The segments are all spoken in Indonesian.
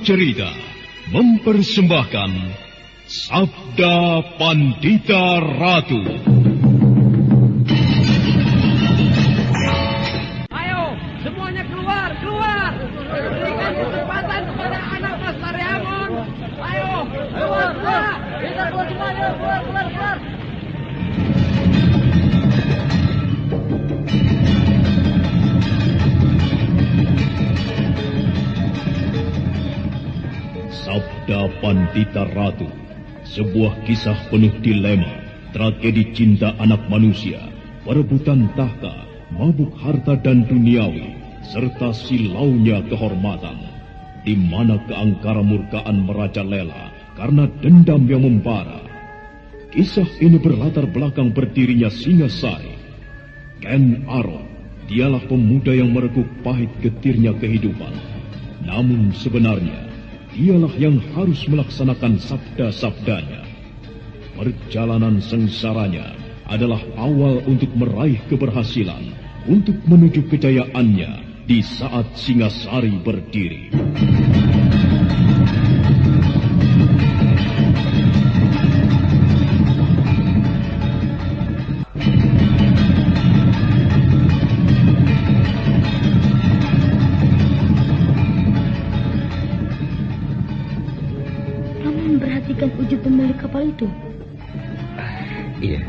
Cerita mempersembahkan Sabda Pandita Ratu. Ayo, semuanya keluar. Berikan kesempatan kepada anak Mas Tariamon. Ayo, keluar. Kita keluar semuanya, keluar. Sabda Pandita Ratu, sebuah kisah penuh dilema, tragedi cinta anak manusia, perebutan tahta, mabuk harta dan duniawi, serta silaunya kehormatan, di mana keangkara murkaan merajalela karena dendam yang membara. Kisah ini berlatar belakang berdirinya Singasari. Ken Arok, dialah pemuda yang merekuk pahit getirnya kehidupan. Namun sebenarnya, dialah yang harus melaksanakan sabda-sabdanya. Perjalanan sengsaranya adalah awal untuk meraih keberhasilan, untuk menuju kejayaannya di saat Singasari berdiri. Wujud pemilik kapal itu? Iya,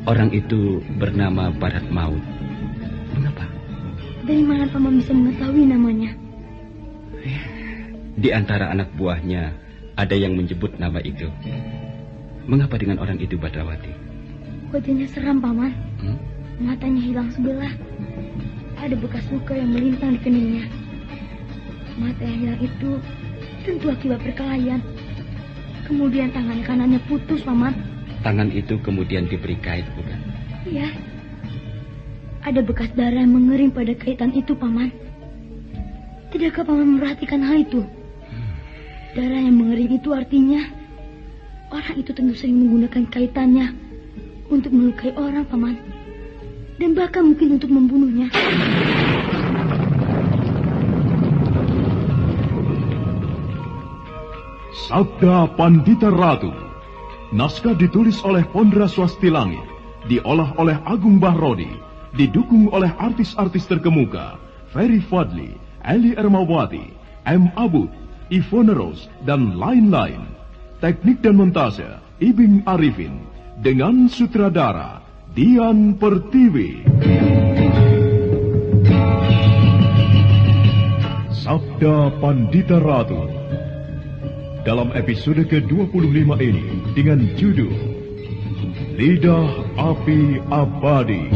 orang itu bernama Barat Maut. Mengapa? Dari mana Paman bisa mengetahui namanya? Di antara anak buahnya ada yang menyebut nama itu. Mengapa dengan orang itu, Badrawati? Wajahnya seram, Paman. Matanya hilang sebelah. Ada bekas luka yang melintang di keningnya. Mata yang hilang itu tentu akibat perkelahian. Kemudian tangan kanannya putus, Paman. Tangan itu kemudian diberi kait, bukan? Iya. Ada bekas darah yang mengering pada kaitan itu, Paman. Tidakkah Paman memperhatikan hal itu? Darah yang mengering itu artinya orang itu tentu sering menggunakan kaitannya untuk melukai orang, Paman. Dan bahkan mungkin untuk membunuhnya. Sabda Pandita Ratu. Naskah ditulis oleh Pondra Swasti Langit, diolah oleh Agung Bahrodi, didukung oleh artis-artis terkemuka Ferry Fadli, Eli Ermawati, M. Abud, Ivone Rose, dan lain-lain. Teknik dan montase Ibing Arifin, dengan sutradara Dian Pertiwi. Sabda Pandita Ratu. Dalam episode ke-25 ini dengan judul Lidah Api Abadi.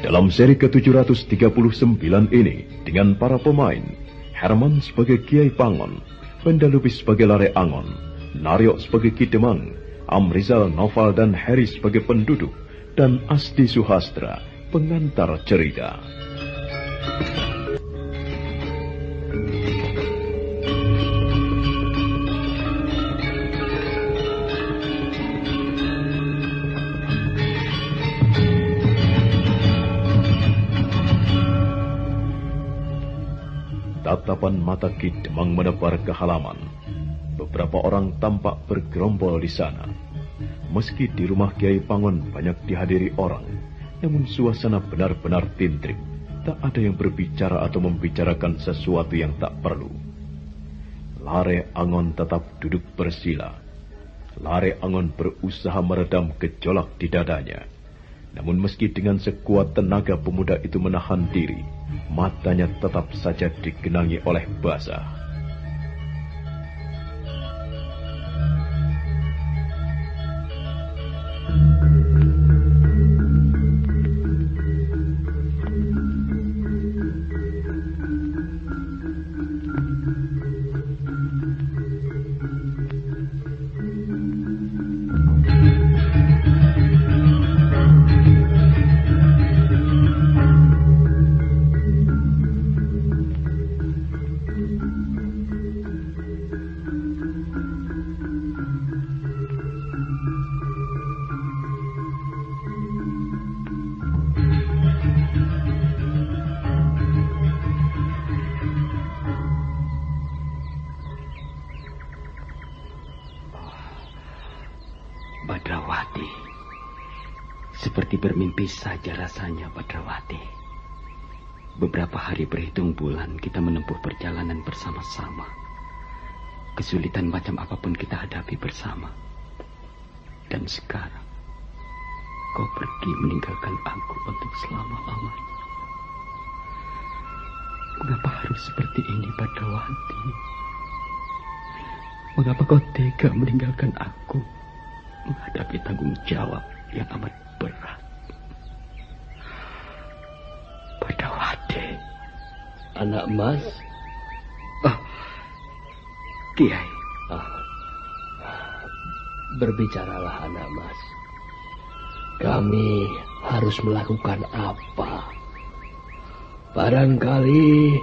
Dalam seri ke-739 ini dengan para pemain Herman sebagai Kiai Pangon, Pendalubis sebagai Lare Angon, Naryo sebagai Ki Demang, Amrizal Noval dan Heri sebagai penduduk, dan Asti Suhastra, pengantar cerita. Tatapan mata Ki Demang menebar ke halaman. Beberapa orang tampak bergerombol di sana. Meski di rumah Kiai Pangon banyak dihadiri orang, namun suasana benar-benar tintrik. Tak ada yang berbicara atau membicarakan sesuatu yang tak perlu. Lare Angon tetap duduk bersila. Lare Angon berusaha meredam gejolak di dadanya. Namun meski dengan sekuat tenaga pemuda itu menahan diri, matanya tetap saja digenangi oleh basah. seperti bermimpi saja rasanya, Badrawati. Beberapa hari berhitung bulan kita menempuh perjalanan bersama-sama. Kesulitan macam apapun kita hadapi bersama. Dan sekarang, kau pergi meninggalkan aku untuk selama-lamanya. Mengapa harus seperti ini, Badrawati? Mengapa kau tega meninggalkan aku menghadapi tanggung jawab yang amat berat? Badrawati. Anak Mas. Kiai. Berbicaralah, Anak Mas. Kami harus melakukan apa? Barangkali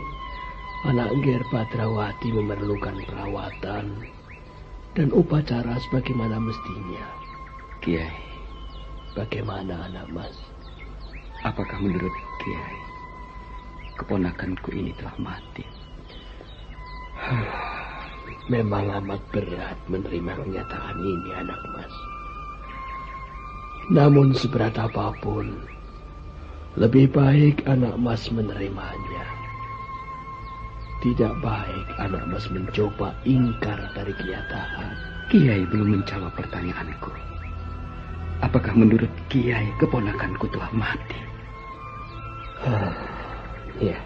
anak Nger Badrawati memerlukan perawatan dan upacara sebagaimana mestinya. Kiai. Bagaimana, Anak Mas? Apakah menurut Kiai, keponakanku ini telah mati? Memang amat berat menerima kenyataan ini, Anak Mas. Namun seberat apapun, lebih baik Anak Mas menerimanya. Tidak baik Anak Mas mencoba ingkar dari kenyataan. Kiai belum menjawab pertanyaanku. Apakah menurut Kiai keponakanku telah mati? Ya.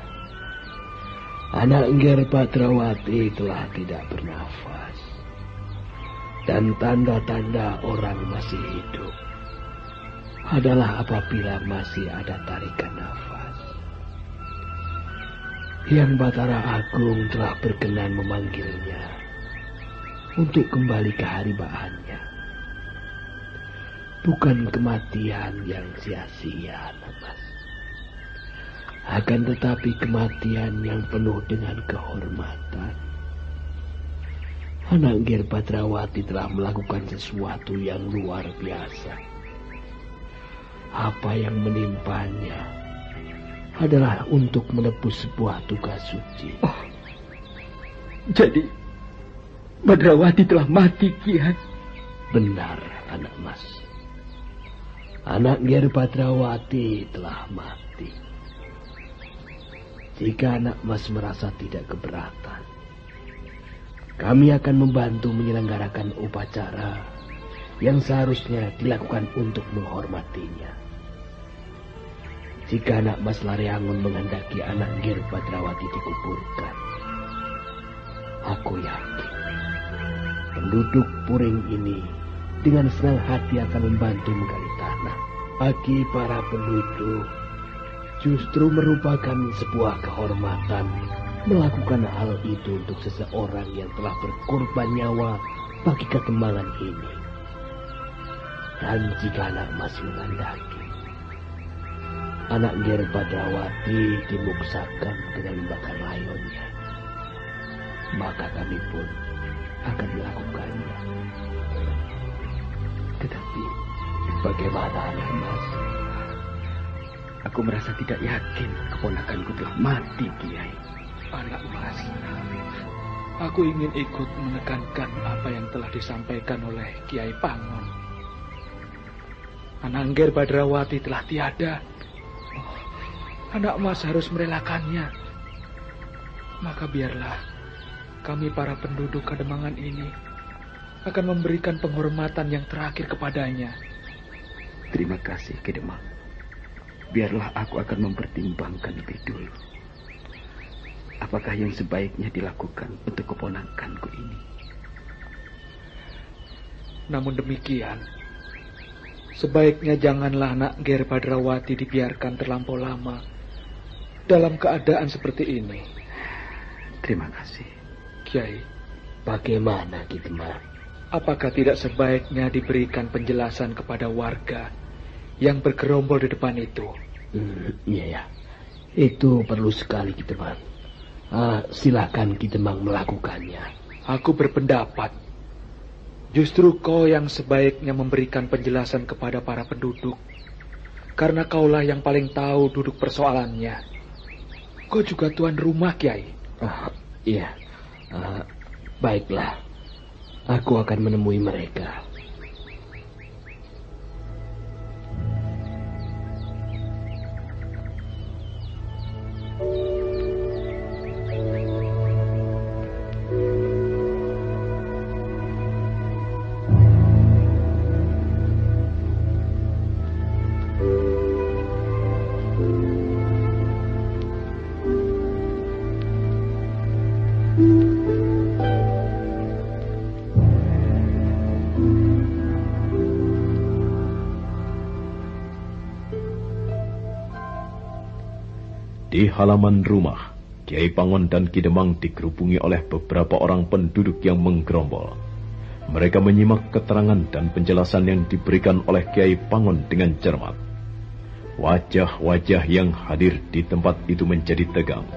Anak Nger Badrawati telah tidak bernafas. Dan tanda-tanda orang masih hidup adalah apabila masih ada tarikan nafas. Hyang Batara Agung telah berkenan memanggilnya untuk kembali ke haribaannya. Bukan kematian yang sia-sia, Mas. Akan tetapi kematian yang penuh dengan kehormatan. Anak Nger Badrawati telah melakukan sesuatu yang luar biasa. Apa yang menimpanya adalah untuk menebus sebuah tugas suci. Oh, jadi Badrawati telah mati, Kiai? Benar, Anak Mas. Anak Nger Badrawati telah mati. Jika Anak Mas merasa tidak keberatan, kami akan membantu menyelenggarakan upacara yang seharusnya dilakukan untuk menghormatinya. Jika Anak Mas Lareangun menghendaki Anak Nger Badrawati dikuburkan, aku yakin penduduk Puring ini dengan senang hati akan membantu menggali tanah. Bagi para penduduk, justru merupakan sebuah kehormatan melakukan hal itu untuk seseorang yang telah berkorban nyawa bagi ketembangan ini. Dan jika Anak Mas menghendaki Anak Nger Badrawati dimuksakan dengan membakar layonnya, maka kami pun akan melakukannya. Tetapi bagaimana, Anak Mas? Aku merasa tidak yakin keponakanku telah mati, Kiai. Anak Mas, aku ingin ikut menekankan apa yang telah disampaikan oleh Kiai Pangon. Anak Nger Badrawati telah tiada. Anak Mas harus merelakannya. Maka biarlah kami para penduduk Kademangan ini akan memberikan penghormatan yang terakhir kepadanya. Terima kasih, Kedemang. Biarlah aku akan mempertimbangkan lebih dulu. Apakah yang sebaiknya dilakukan untuk keponakanku ini? Namun demikian, sebaiknya janganlah Anak Nger Badrawati dibiarkan terlampau lama dalam keadaan seperti ini. Terima kasih. Kiai, Bagaimana, Kidemang? apakah tidak sebaiknya diberikan penjelasan kepada warga yang bergerombol di depan itu? Iya ya, itu perlu sekali, Kidemang. Silakan Kidemang melakukannya. Aku berpendapat justru kau yang sebaiknya memberikan penjelasan kepada para penduduk, karena kaulah yang paling tahu duduk persoalannya. Kau juga tuan rumah, Kiai. Iya, baiklah. Aku akan menemui mereka. Di halaman rumah, Kiai Pangon dan Ki Demang digerubungi oleh beberapa orang penduduk yang menggerombol. Mereka menyimak keterangan dan penjelasan yang diberikan oleh Kiai Pangon dengan cermat. Wajah-wajah yang hadir di tempat itu menjadi tegang.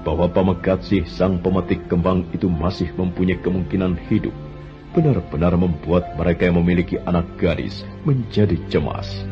Bahwa Pamegatsih, sang pemetik kembang itu masih mempunyai kemungkinan hidup, benar-benar membuat mereka yang memiliki anak gadis menjadi cemas.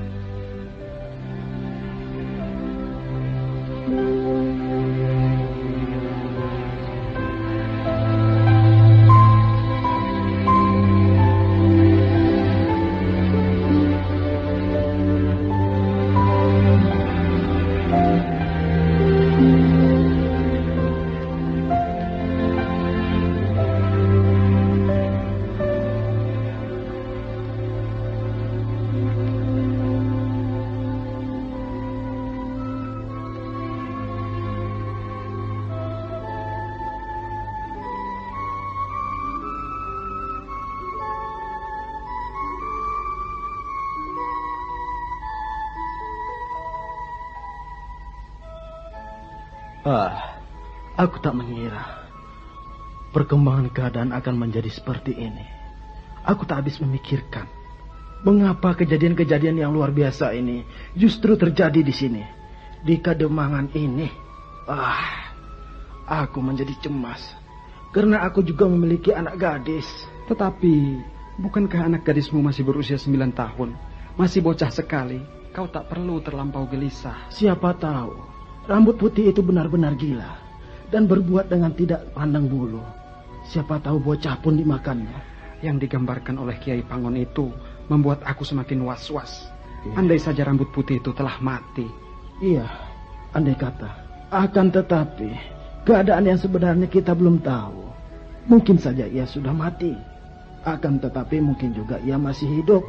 Aku tak mengira perkembangan keadaan akan menjadi seperti ini. Aku tak habis memikirkan mengapa kejadian-kejadian yang luar biasa ini justru terjadi di sini, di Kademangan ini. Aku menjadi cemas karena aku juga memiliki anak gadis. Tetapi bukankah anak gadismu masih berusia 9 tahun? Masih bocah sekali. Kau tak perlu terlampau gelisah. Siapa tahu rambut putih itu benar-benar gila dan berbuat dengan tidak pandang bulu. Siapa tahu bocah pun dimakannya. Yang digambarkan oleh Kiai Pangon itu membuat aku semakin was-was. Andai saja rambut putih itu telah mati. Iya, andai kata. Akan tetapi keadaan yang sebenarnya kita belum tahu. Mungkin saja ia sudah mati. Akan tetapi mungkin juga ia masih hidup.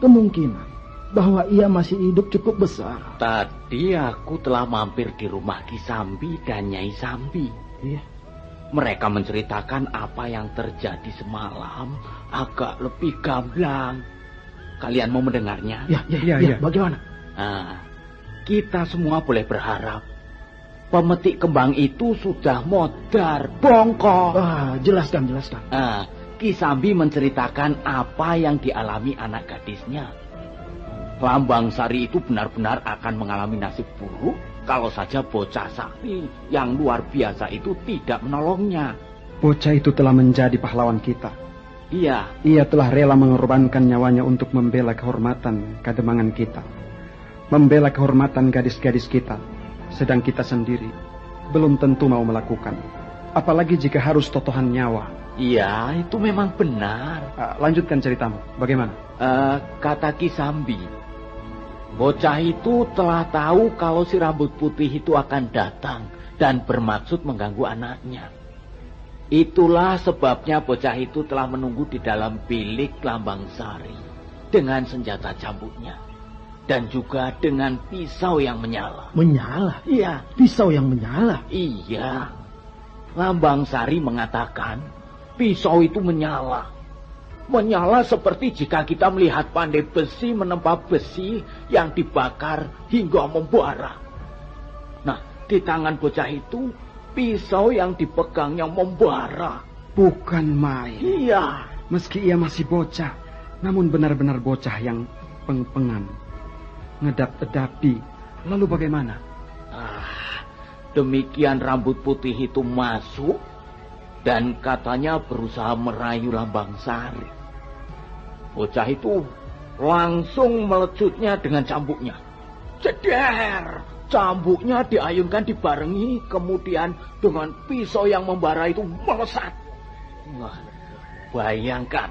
Kemungkinan bahwa ia masih hidup cukup besar. Tadi aku telah mampir di rumah Ki Sambi dan Nyai Sambi. Iya. Mereka menceritakan apa yang terjadi semalam agak lebih gamblang. Kalian mau mendengarnya? Ya. Bagaimana? Nah, kita semua boleh berharap pemetik kembang itu sudah modar, bongkok. Jelaskan. Ki Sambi menceritakan apa yang dialami anak gadisnya. Lambang Sari itu benar-benar akan mengalami nasib buruk kalau saja bocah sakti yang luar biasa itu tidak menolongnya. Bocah itu telah menjadi pahlawan kita. Iya. Ia telah rela mengorbankan nyawanya untuk membela kehormatan Kademangan kita. Membela kehormatan gadis-gadis kita. Sedang kita sendiri belum tentu mau melakukan. Apalagi jika harus totohan nyawa. Iya, itu memang benar. Lanjutkan ceritamu. Bagaimana? Kata Ki Sambi, bocah itu telah tahu kalau si rambut putih itu akan datang dan bermaksud mengganggu anaknya. Itulah sebabnya bocah itu telah menunggu di dalam bilik Lambang Sari dengan senjata cambuknya dan juga dengan pisau yang menyala. Menyala? Iya. Pisau yang menyala? Iya. Lambang Sari mengatakan pisau itu menyala. Menyala seperti jika kita melihat pandai besi menempa besi yang dibakar hingga membara. Nah, di tangan bocah itu pisau yang dipegangnya membara. Bukan main. Iya. Meski ia masih bocah, namun benar-benar bocah yang peng-pengan. Ngedap-edapi. Lalu bagaimana? Demikian rambut putih itu masuk dan katanya berusaha merayu Lambang Sari. Bocah itu langsung melecutnya dengan cambuknya. Ceder! Cambuknya diayunkan dibarengi, kemudian dengan pisau yang membara itu melesat. Wah, bayangkan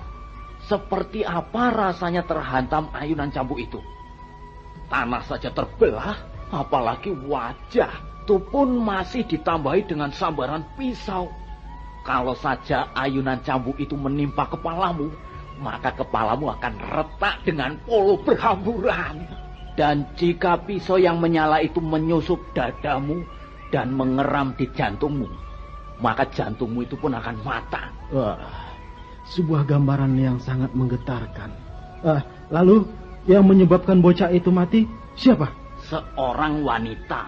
seperti apa rasanya terhantam ayunan cambuk itu. Tanah saja terbelah, apalagi wajah itu pun masih ditambahi dengan sambaran pisau. Kalau saja ayunan cambuk itu menimpa kepalamu, maka kepalamu akan retak dengan polo berhamburan. Dan jika pisau yang menyala itu menyusup dadamu dan mengeram di jantungmu, maka jantungmu itu pun akan mati. Sebuah gambaran yang sangat menggetarkan. Lalu yang menyebabkan bocah itu mati siapa? Seorang wanita.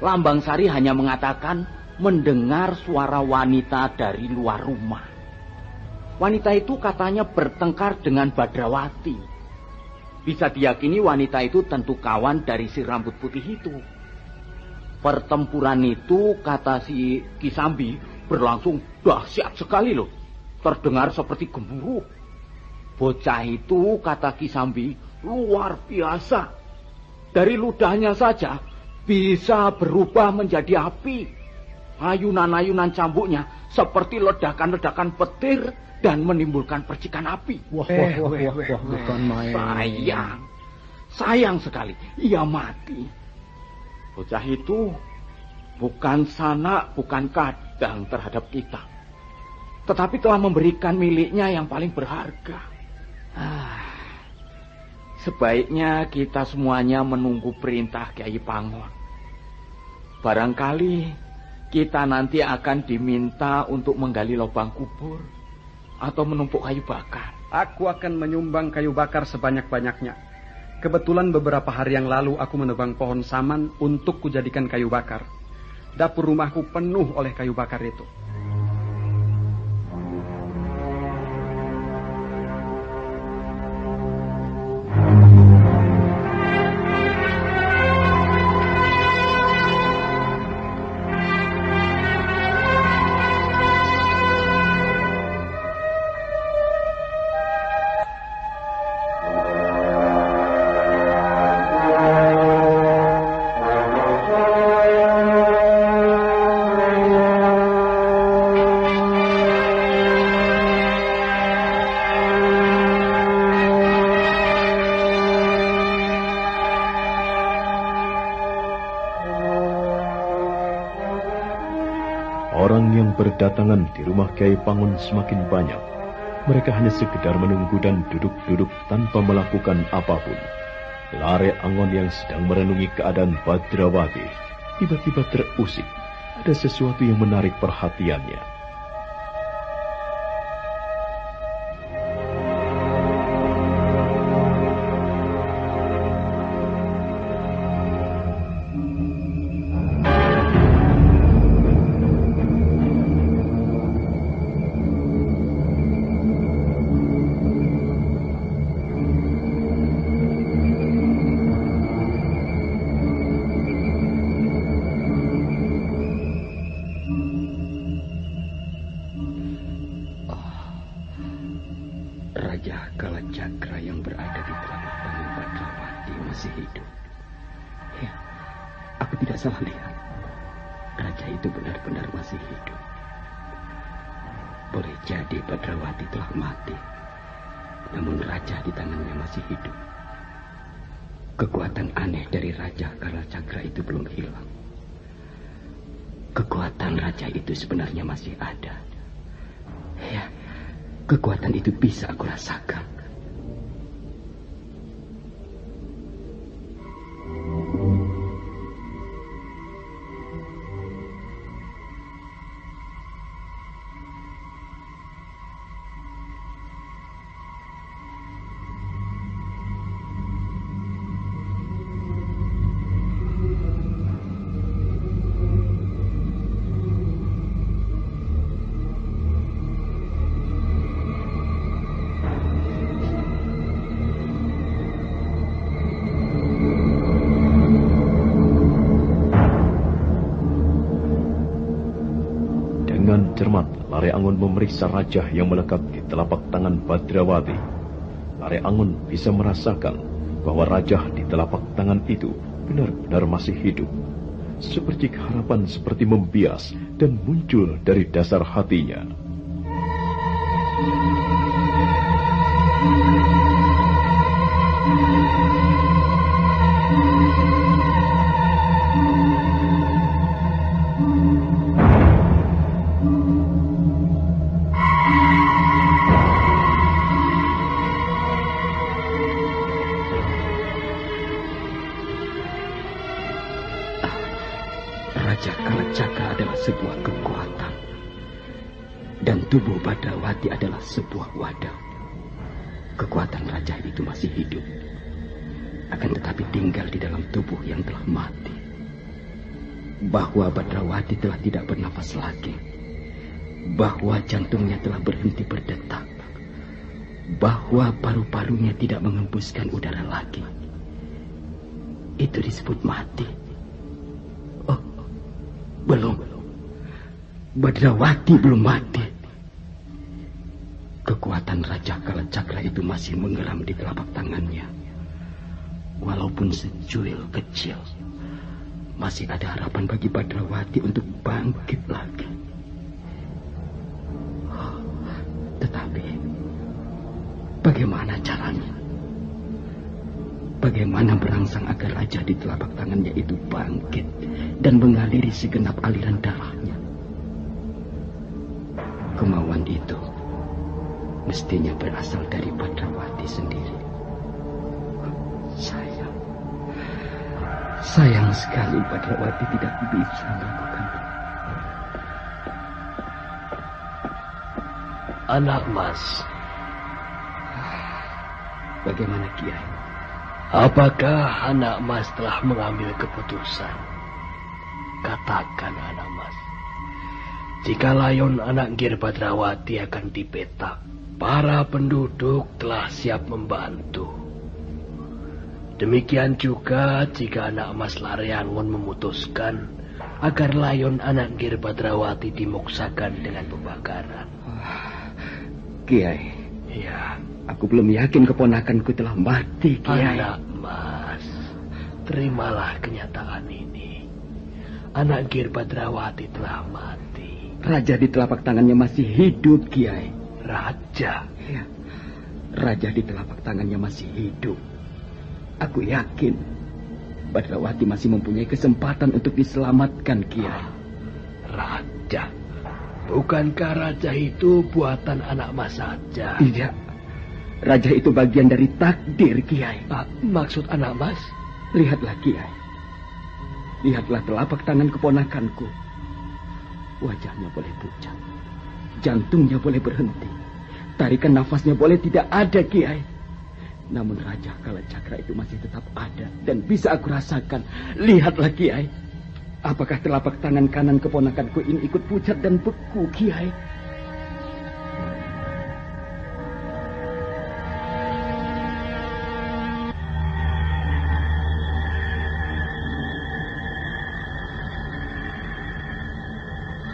Lambangsari hanya mengatakan mendengar suara wanita dari luar rumah. Wanita itu katanya bertengkar dengan Badrawati. Bisa diyakini wanita itu tentu kawan dari si rambut putih itu. Pertempuran itu, kata si Kisambi, berlangsung dahsyat sekali loh. Terdengar seperti gemuruh. Bocah itu, kata Kisambi, luar biasa. Dari ludahnya saja bisa berubah menjadi api. Ayunan-ayunan cambuknya seperti ledakan-ledakan petir dan menimbulkan percikan api. Wah, bukan main. Sayang sekali, ia mati. Bocah itu bukan sanak, bukan kadang terhadap kita, tetapi telah memberikan miliknya yang paling berharga. Sebaiknya kita semuanya menunggu perintah Kyai Pangon. Barangkali kita nanti akan diminta untuk menggali lubang kubur atau menumpuk kayu bakar. Aku akan menyumbang kayu bakar sebanyak-banyaknya. Kebetulan beberapa hari yang lalu aku menebang pohon saman untuk kujadikan kayu bakar. Dapur rumahku penuh oleh kayu bakar itu. Orang yang berdatangan di rumah Kyai Pangon semakin banyak. Mereka hanya sekedar menunggu dan duduk-duduk tanpa melakukan apapun. Lare Angon yang sedang merenungi keadaan Badrawati tiba-tiba terusik. Ada sesuatu yang menarik perhatiannya. Raja Kalacakra yang berada di telapak tangan Badrawati masih hidup. Ya, aku tidak salah lihat. Raja itu benar-benar masih hidup. Boleh jadi Badrawati telah mati, namun raja di tangannya masih hidup. Kekuatan aneh dari Raja Kalacakra itu belum hilang. Kekuatan raja itu sebenarnya masih ada. Ya, kekuatan itu bisa aku rasakan. Dengan cermat, Lare Angon memeriksa raja yang melekat di telapak tangan Badrawati. Lare Angon bisa merasakan bahwa raja di telapak tangan itu benar-benar masih hidup. Seperti harapan seperti membias dan muncul dari dasar hatinya. Raja Kalacakra adalah sebuah kekuatan, dan tubuh Badrawati adalah sebuah wadah. Kekuatan raja itu masih hidup, akan tetapi tinggal di dalam tubuh yang telah mati. bahwa Badrawati telah tidak bernafas lagi, bahwa jantungnya telah berhenti berdetak, bahwa paru-parunya tidak mengembuskan udara lagi. Itu disebut mati. Oh, belum. Badrawati belum mati. Kekuatan Raja Kalacakra itu masih menggeram di telapak tangannya. Walaupun secuil kecil, masih ada harapan bagi Badrawati untuk bangkit lagi. Tetapi bagaimana caranya? Bagaimana berangsang agar raja di telapak tangannya itu bangkit dan mengaliri segenap aliran darahnya? Kemauan itu mestinya berasal dari Badrawati sendiri. Sayang sekali Badrawati tidak bisa melakukannya. Anak Mas, bagaimana Kiai? Apakah anak Mas telah mengambil keputusan? Katakan anak Mas. Jika layon anak Gir Badrawati akan dipetak, para penduduk telah siap membantu. Demikian juga jika anak Mas Laryangon memutuskan agar layon anak Gir Badrawati dimuksakan dengan pembakaran. Kiai, ya, aku belum yakin keponakanku telah mati, Kiai. Anak Mas, terimalah kenyataan ini. Anak Gir Badrawati telah mati. Raja di telapak tangannya masih hidup, Kiai. Raja? Ya, raja di telapak tangannya masih hidup. Aku yakin Badrawati masih mempunyai kesempatan untuk diselamatkan, Kiai. Raja? Bukankah raja itu buatan anak Mas saja? Tidak. Raja itu bagian dari takdir, Kiai. Maksud anak Mas? Lihatlah, Kiai. Lihatlah telapak tangan keponakanku. Wajahnya boleh pucat. Jantungnya boleh berhenti. Tarikan nafasnya boleh tidak ada, Kiai. Namun Raja Kalacakra itu masih tetap ada dan bisa aku rasakan. Lihatlah, Kiai. Apakah telapak tangan kanan keponakanku ini ikut pucat dan beku, Kiai?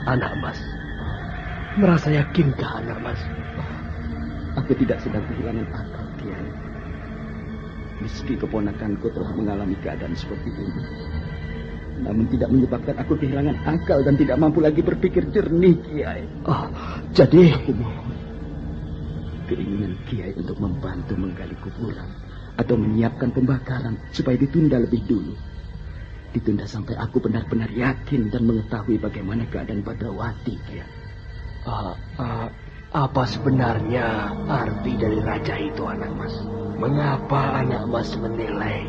Anak Mas, merasa yakinkah anak Mas? Aku tidak sedang kehilangan akal, Kiai. Meski keponakanku telah mengalami keadaan seperti ini, namun tidak menyebabkan aku kehilangan akal dan tidak mampu lagi berpikir jernih, Kiai. Jadi aku mohon keinginan Kiai untuk membantu menggali kuburan atau menyiapkan pembakaran supaya ditunda lebih dulu. Ditunda sampai aku benar-benar yakin dan mengetahui bagaimana keadaan Badrawati, Kiai. Apa sebenarnya arti dari raja itu, anak Mas? Mengapa anak Mas menilai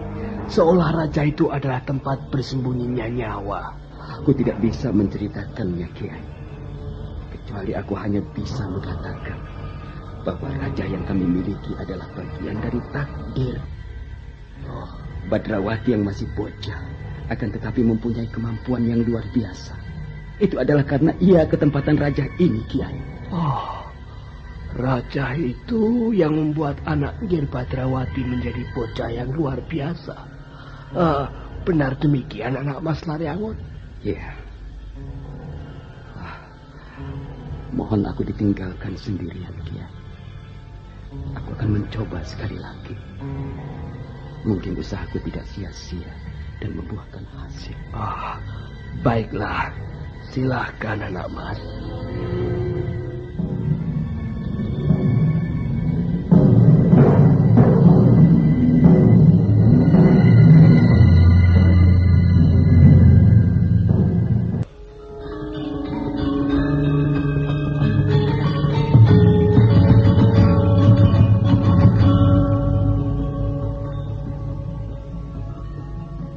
seolah raja itu adalah tempat bersembunyinya nyawa? Aku tidak bisa menceritakannya, Kiai. Kecuali aku hanya bisa mengatakan bahwa raja yang kami miliki adalah bagian dari takdir. Badrawati yang masih bocah akan tetapi mempunyai kemampuan yang luar biasa. Itu adalah karena ia ketempatan raja ini, Kiai. Raja itu yang membuat anak Gir Badrawati menjadi bocah yang luar biasa. Benar demikian, anak Mas Laryangon? Ya. Mohon aku ditinggalkan sendirian, Kiai. Aku akan mencoba sekali lagi. Mungkin usahaku tidak sia-sia dan membuahkan hasil. Baiklah. Silahkan, anak Mas.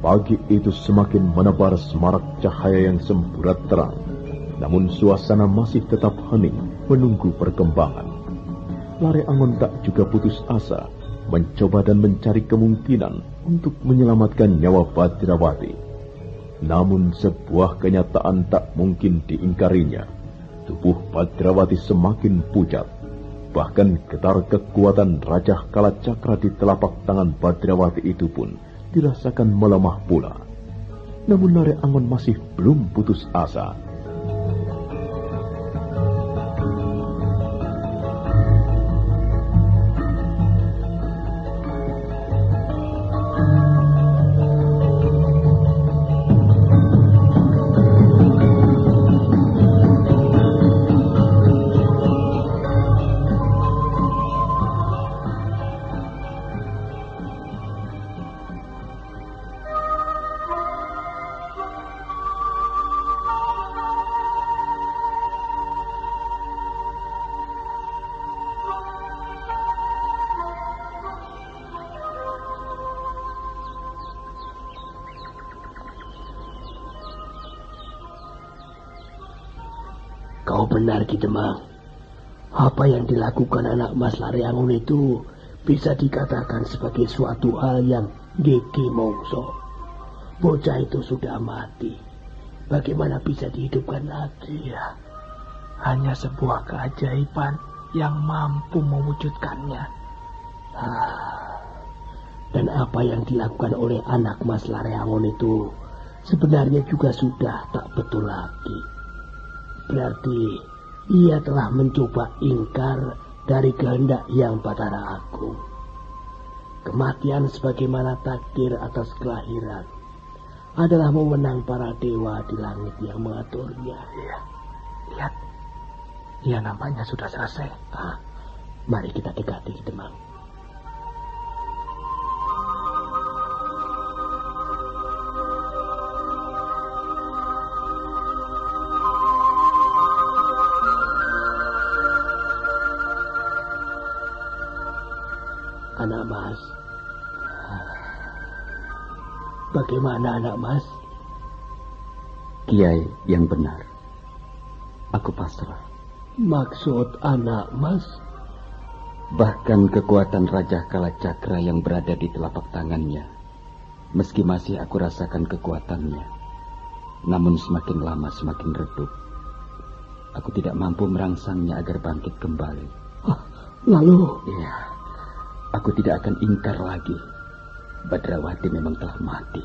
Pagi itu semakin menebar semarak cahaya yang semburat terang. Namun suasana masih tetap hening menunggu perkembangan. Laryangon tak juga putus asa mencoba dan mencari kemungkinan untuk menyelamatkan nyawa Badrawati. Namun sebuah kenyataan tak mungkin diingkarinya. Tubuh Badrawati semakin pucat. Bahkan getar kekuatan Raja Kalacakra di telapak tangan Badrawati itu pun dirasakan melemah pula. Namun Lare Angon masih belum putus asa. Kau benar, Ki Demang. Apa yang dilakukan anak Mas Lare Angon itu bisa dikatakan sebagai suatu hal yang gege mongso. Bocah itu sudah mati. Bagaimana bisa dihidupkan lagi ya? Hanya sebuah keajaiban yang mampu mewujudkannya. Dan apa yang dilakukan oleh anak Mas Lare Angon itu sebenarnya juga sudah tak betul lagi. Berarti ia telah mencoba ingkar dari kehendak Hyang Batara Agung. Kematian sebagaimana takdir atas kelahiran adalah memenang para dewa di langit yang mengaturnya. Iya, lihat. Ia nampaknya sudah selesai. Mari kita dekati, Ki Demang. Anak Mas, bagaimana anak Mas? Kiai yang benar, aku pasrah. Maksud anak Mas? Bahkan kekuatan Raja Kalacakra yang berada di telapak tangannya, meski masih aku rasakan kekuatannya, namun semakin lama semakin redup. Aku tidak mampu merangsangnya agar bangkit kembali. Lalu? Iya. Aku tidak akan ingkar lagi. Badrawati memang telah mati.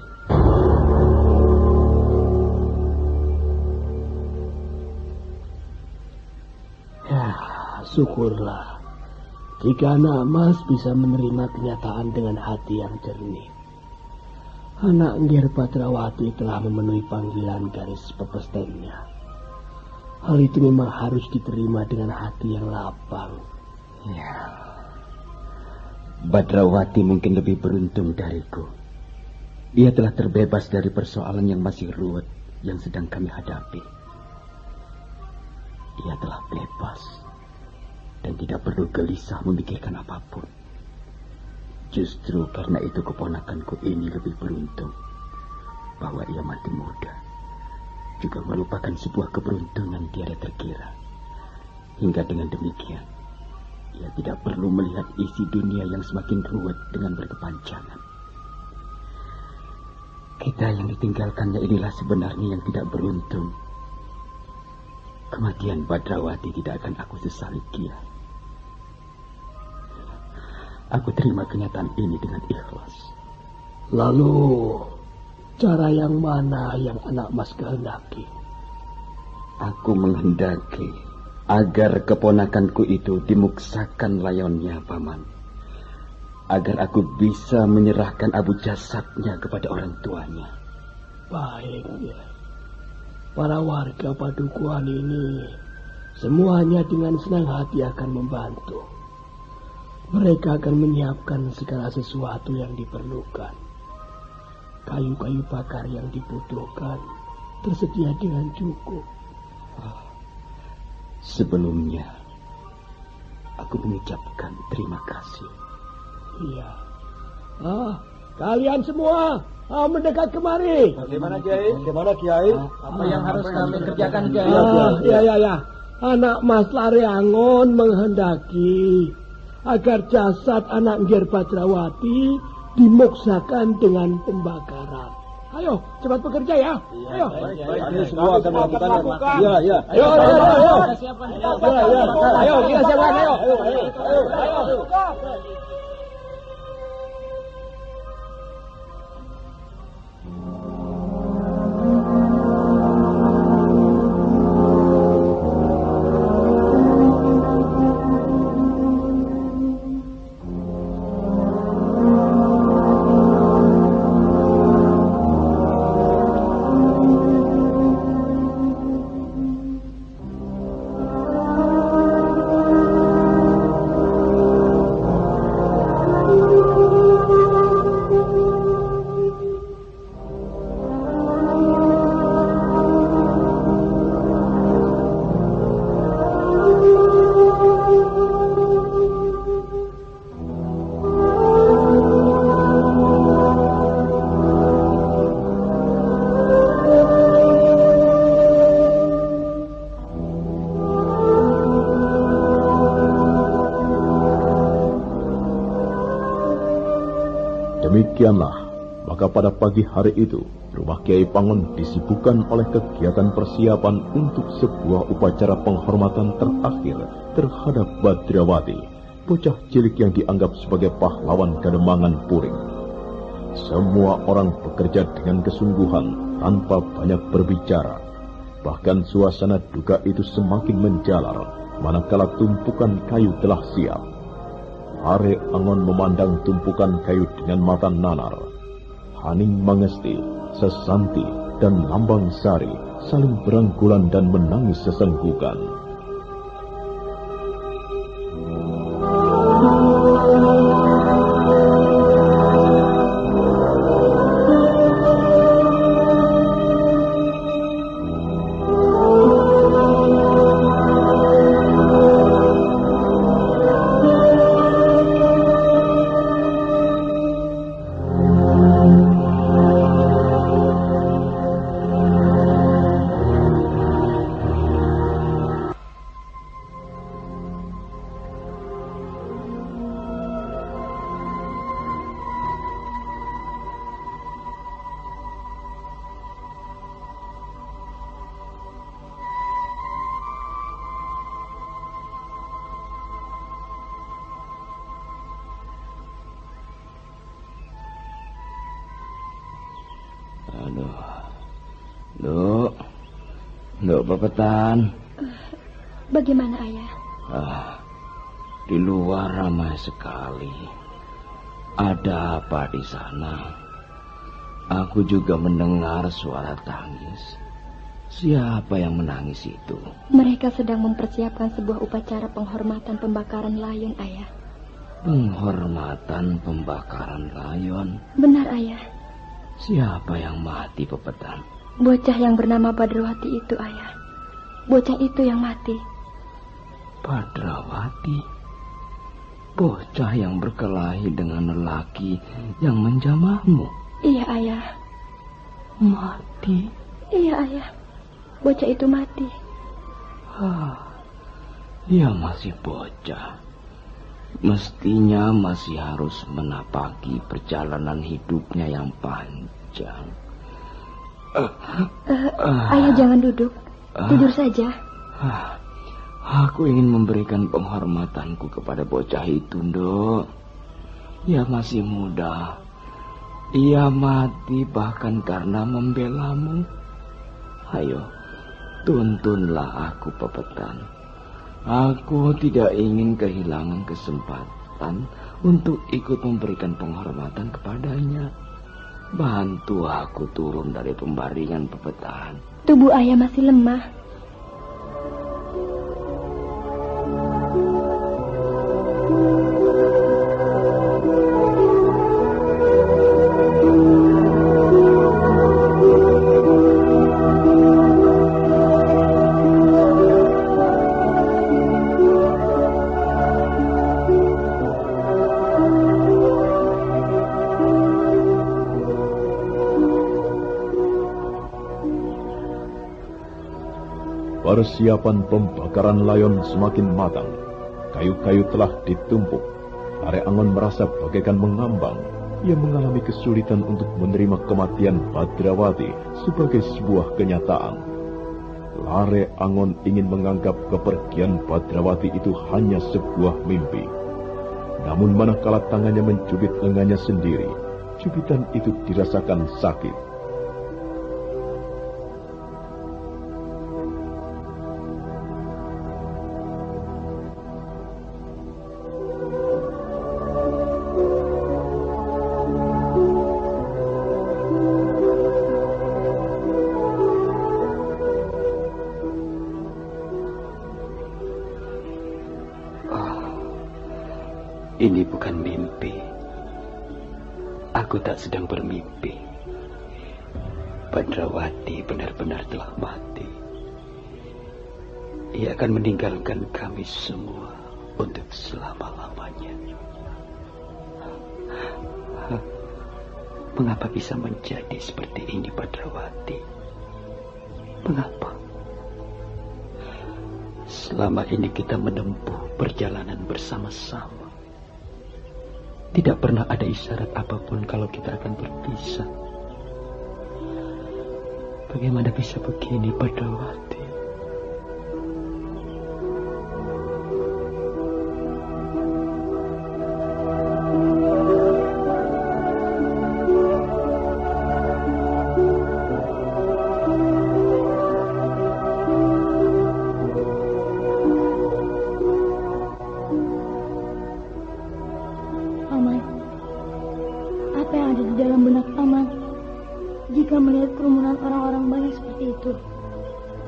Ya, syukurlah. Jika anak Mas bisa menerima kenyataan dengan hati yang jernih. Anak Ngger Badrawati telah memenuhi panggilan garis pepestennya. Hal itu memang harus diterima dengan hati yang lapang. Ya. Badrawati mungkin lebih beruntung dariku. Ia telah terbebas dari persoalan yang masih ruwet yang sedang kami hadapi. Ia telah bebas dan tidak perlu gelisah memikirkan apapun. Justru karena itu keponakanku ini lebih beruntung bahwa ia mati muda. Juga merupakan sebuah keberuntungan tiada terkira. Hingga dengan demikian ia tidak perlu melihat isi dunia yang semakin ruwet dengan berkepanjangan. Kita yang ditinggalkannya inilah sebenarnya yang tidak beruntung. Kematian Badrawati tidak akan aku sesali, Kiai. Aku terima kenyataan ini dengan ikhlas. Lalu, cara yang mana yang anak Mas kehendaki? Aku menghendaki agar keponakanku itu dimuksakan layonnya, Paman. Agar aku bisa menyerahkan abu jasadnya kepada orang tuanya. Baik, ya. Para warga Padukuhan ini semuanya dengan senang hati akan membantu. Mereka akan menyiapkan segala sesuatu yang diperlukan. Kayu-kayu bakar yang dibutuhkan tersedia dengan cukup. Sebelumnya, aku mengucapkan terima kasih. Iya. Kalian semua mendekat kemari. Bagaimana, Kiai? Bagaimana, Kiai? Apa yang harus kami kerjakan, Kiai? Ya. Anak Mas Lare Angon menghendaki agar jasad anak Ngger Badrawati dimuksakan dengan pembakaran. Ayo, cepat bekerja ya. Ayo. Ini semua akan melakukannya. Iya, iya. Ayo. Ayo, kita siapkan. Ayo. Demikianlah, maka pada pagi hari itu, rumah Kiai Pangon disibukkan oleh kegiatan persiapan untuk sebuah upacara penghormatan terakhir terhadap Badrawati, bocah cilik yang dianggap sebagai pahlawan Kademangan Puring. Semua orang bekerja dengan kesungguhan tanpa banyak berbicara. Bahkan suasana duka itu semakin menjalar, manakala tumpukan kayu telah siap. Are Angon memandang tumpukan kayu dengan mata nanar. Haning Mangesti, Sesanti, dan Lambang Sari saling berangkulan dan menangis sesenggukan. Nduk Pepetan. Bagaimana, Ayah? Di luar ramai sekali. Ada apa di sana? Aku juga mendengar suara tangis. Siapa yang menangis itu? Mereka sedang mempersiapkan sebuah upacara penghormatan pembakaran layon, Ayah. Penghormatan pembakaran layon? Benar, Ayah. Siapa yang mati, Pepetan? Bocah yang bernama Badrawati itu, Ayah. Bocah itu yang mati. Badrawati? Bocah yang berkelahi dengan lelaki yang menjamahmu? Iya, Ayah. Mati? Iya, Ayah. Bocah itu mati. Dia masih bocah. Mestinya masih harus menapaki perjalanan hidupnya yang panjang. Ayah jangan duduk. Tidur saja. Aku ingin memberikan penghormatanku kepada bocah itu, Nduk. Ia masih muda. Ia mati bahkan karena membelamu. Ayo, tuntunlah aku, Pepetan. Aku tidak ingin kehilangan kesempatan untuk ikut memberikan penghormatan kepadanya. Bantu aku turun dari pembaringan, Pepetan. Tubuh Ayah masih lemah. Persiapan pembakaran layon semakin matang. Kayu-kayu telah ditumpuk. Are Angon merasa bagaikan mengambang. ia mengalami kesulitan untuk menerima kematian Badrawati sebagai sebuah kenyataan. Lare Angon ingin menganggap kepergian Badrawati itu hanya sebuah mimpi. Namun manakala tangannya mencubit lengannya sendiri, cubitan itu dirasakan sakit. Ini bukan mimpi. Aku tak sedang bermimpi. Badrawati benar-benar telah mati. Ia akan meninggalkan kami semua untuk selama-lamanya. Mengapa bisa menjadi seperti ini, Badrawati? Mengapa? Selama ini kita menempuh perjalanan bersama-sama. Tidak pernah ada isyarat apapun kalau kita akan berpisah. Bagaimana bisa begini, Badrawati?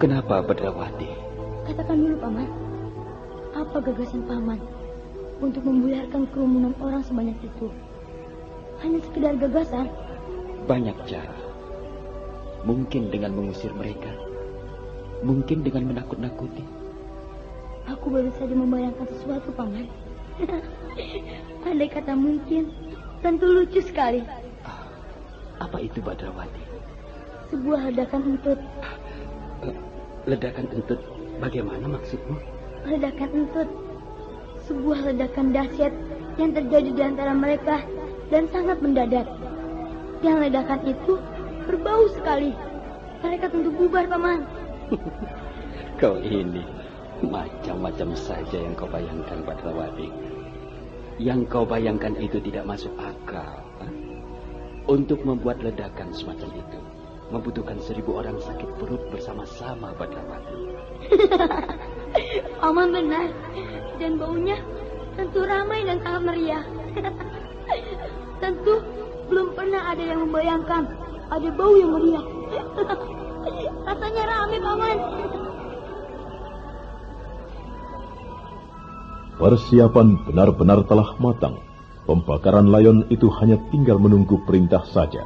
Kenapa, Badrawati? Katakan dulu, Paman. Apa gagasan Paman untuk membuyarkan kerumunan orang sebanyak itu? Hanya sekedar gagasan? Banyak cara. Mungkin dengan mengusir mereka. Mungkin dengan menakut-nakuti. Aku baru saja membayangkan sesuatu, Paman. Andai kata mungkin, tentu lucu sekali. Apa itu, Badrawati? Sebuah ledakan entut. Ledakan entut, bagaimana maksudmu? Ledakan entut. Sebuah ledakan dahsyat yang terjadi di antara mereka dan sangat mendadak. Yang ledakan itu berbau sekali. Mereka tentu bubar, Paman. Kau ini macam-macam saja yang kau bayangkan, Badrawati. Yang kau bayangkan itu tidak masuk akal. Untuk membuat ledakan semacam itu membutuhkan 1000 orang sakit perut bersama-sama, Badrawati. Paman benar. Dan baunya tentu ramai dan sangat meriah. Tentu belum pernah ada yang membayangkan ada bau yang meriah. Rasanya ramai, Paman. Persiapan benar-benar telah matang. Pembakaran layon itu hanya tinggal menunggu perintah saja.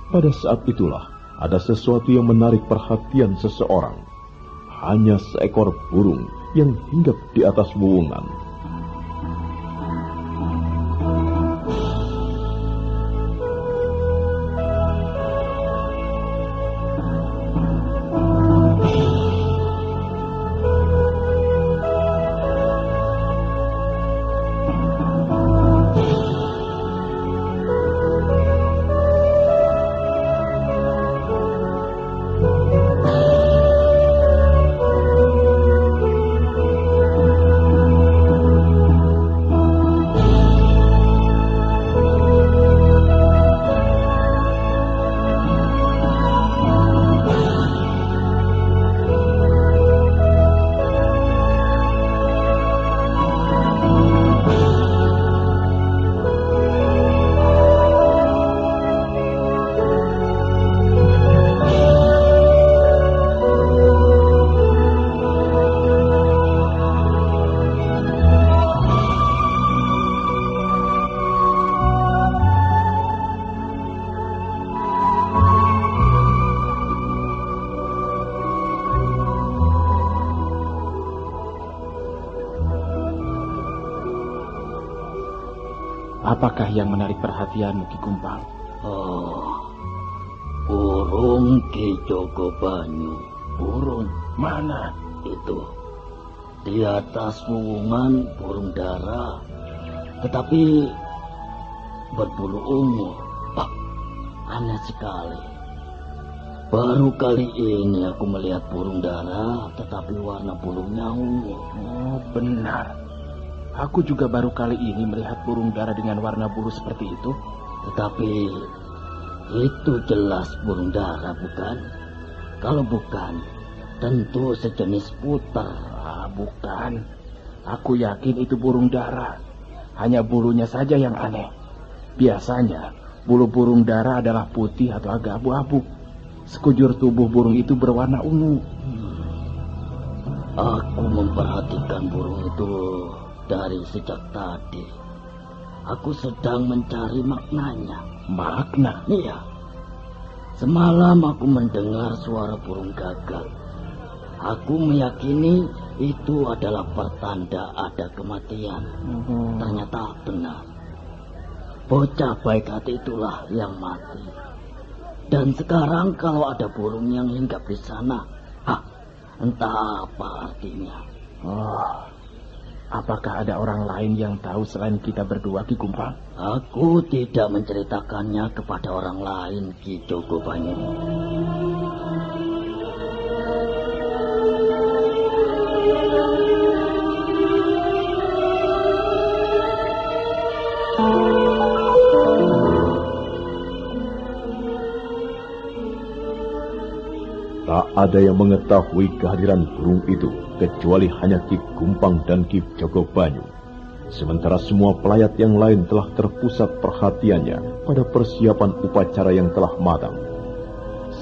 Pada saat itulah ada sesuatu yang menarik perhatian seseorang. Hanya seekor burung yang hinggap di atas wuwungan. Apakah yang menarik perhatianmu, Ki Kumpal? Oh, burung Ki Jogobanyu. Burung? Mana? Itu. Di atas wuwungan burung dara. Tetapi berbulu ungu. Aneh sekali. Baru kali ini aku melihat burung dara, tetapi warna bulunya ungu. Oh, benar. Aku juga baru kali ini melihat burung dara dengan warna bulu seperti itu. Tetapi itu jelas burung dara, bukan? Kalau bukan, tentu sejenis puter. Bukan. Aku yakin itu burung dara. Hanya bulunya saja yang aneh. Biasanya, bulu burung dara adalah putih atau agak abu-abu. Sekujur tubuh burung itu berwarna ungu. Aku memperhatikan burung itu dari sejak tadi. Aku sedang mencari maknanya. Makna? Iya. Semalam aku mendengar suara burung gagak. Aku meyakini itu adalah pertanda ada kematian. Ternyata benar. Bocah baik hati itulah yang mati. Dan sekarang kalau ada burung yang hinggap di sana, entah apa artinya. Apakah ada orang lain yang tahu selain kita berdua, Ki Kumpang? Aku tidak menceritakannya kepada orang lain, Ki Jogobanyu. Tak ada yang mengetahui kehadiran burung itu kecuali hanya Ki Kumpang dan Ki Jogobanyu. Sementara semua pelayat yang lain telah terpusat perhatiannya pada persiapan upacara yang telah matang.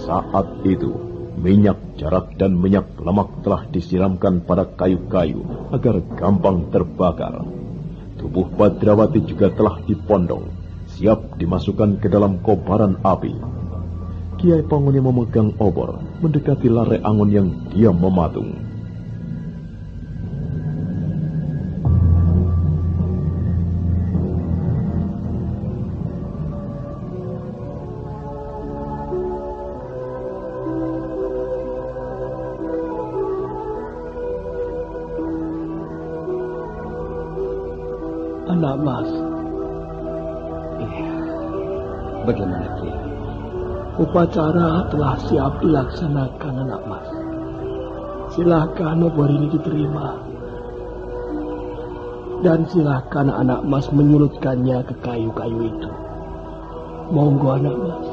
Saat itu, minyak jarak dan minyak lemak telah disiramkan pada kayu-kayu agar gampang terbakar. Tubuh Badrawati juga telah dipondong, siap dimasukkan ke dalam kobaran api. Kiai Pangon yang memegang obor mendekati Lare Angon yang diam mematung. Anak Mas. Iya. Bagaimana, Ki? Upacara telah siap dilaksanakan, Anak Mas. Silakan obor ini diterima. Dan silakan Anak Mas menyulutkannya ke kayu-kayu itu. Monggo, Anak Mas.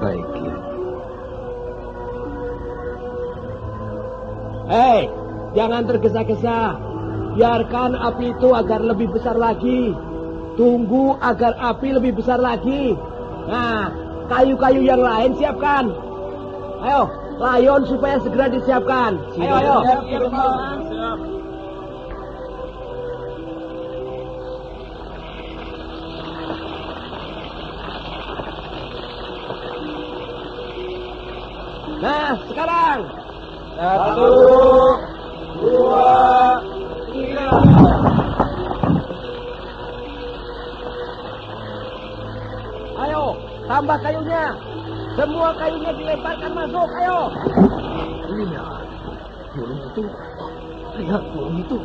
Baik, Ki. Hei, jangan tergesa-gesa. Biarkan api itu agar lebih besar lagi. Tunggu agar api lebih besar lagi. Nah, kayu-kayu yang lain siapkan. Ayo, layon supaya segera disiapkan. Ayo. Siap. Nah, sekarang. 1, 2, 3. Ayo, tambah kayunya. Semua kayunya dilemparkan masuk, ayo. Lihat, burung itu. Lihat burung itu.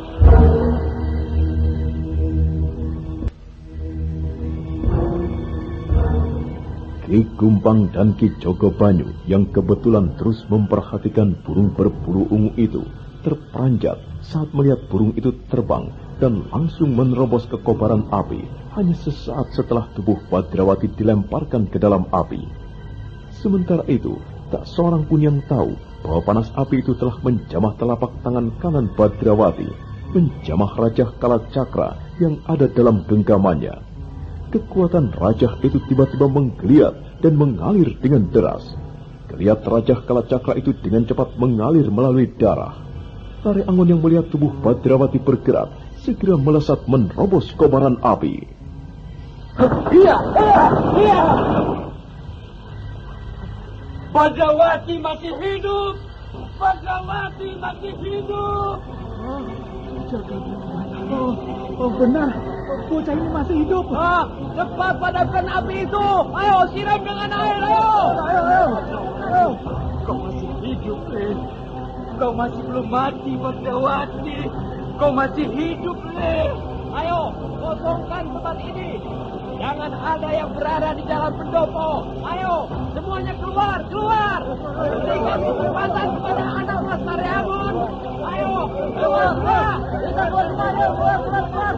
Ki Kumpang dan Ki Jogobanyu yang kebetulan terus memperhatikan burung berbulu ungu itu terperanjat saat melihat burung itu terbang dan langsung menerobos ke kobaran api hanya sesaat setelah tubuh Badrawati dilemparkan ke dalam api. Sementara itu, tak seorang pun yang tahu bahwa panas api itu telah menjamah telapak tangan kanan Badrawati, menjamah Rajah Kalacakra yang ada dalam genggamannya. Kekuatan Rajah itu tiba-tiba menggeliat dan mengalir dengan deras. Geliat Rajah Kalacakra itu dengan cepat mengalir melalui darah. Lare Angon yang melihat tubuh Badrawati bergerak, segera melesat menerobos kobaran api. Iya. Badrawati masih hidup. Badrawati masih hidup. Oh, benar. Bocah ini masih hidup. Cepat padamkan api itu. Ayo, siram dengan air. Ayo. Kau masih hidup, Le. Kau masih belum mati, Badrawati. Kau masih hidup, Le. Ayo, kosongkan tempat ini. Jangan ada yang berada di dalam pendopo. Ayo, semuanya keluar, keluar. Berikan kesempatan kepada anak Mas Mariamon. Ayo, keluar, keluar. Kita keluar semuanya, keluar, keluar, keluar.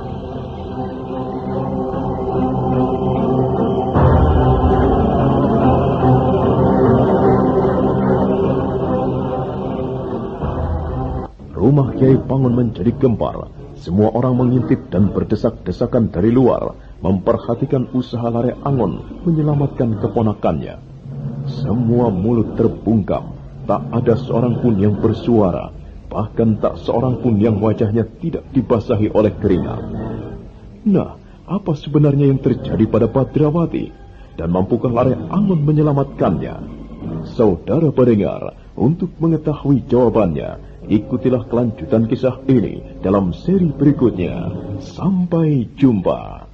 Rumah Kiai Pangon menjadi gempar. Semua orang mengintip dan berdesak-desakan dari luar, memperhatikan usaha Lare Angon menyelamatkan keponakannya. Semua mulut terbungkam, tak ada seorang pun yang bersuara, bahkan tak seorang pun yang wajahnya tidak dibasahi oleh keringat. Nah, apa sebenarnya yang terjadi pada Badrawati? Dan mampukah Lare Angon menyelamatkannya? Saudara pendengar, untuk mengetahui jawabannya, ikutilah kelanjutan kisah ini dalam seri berikutnya. Sampai jumpa.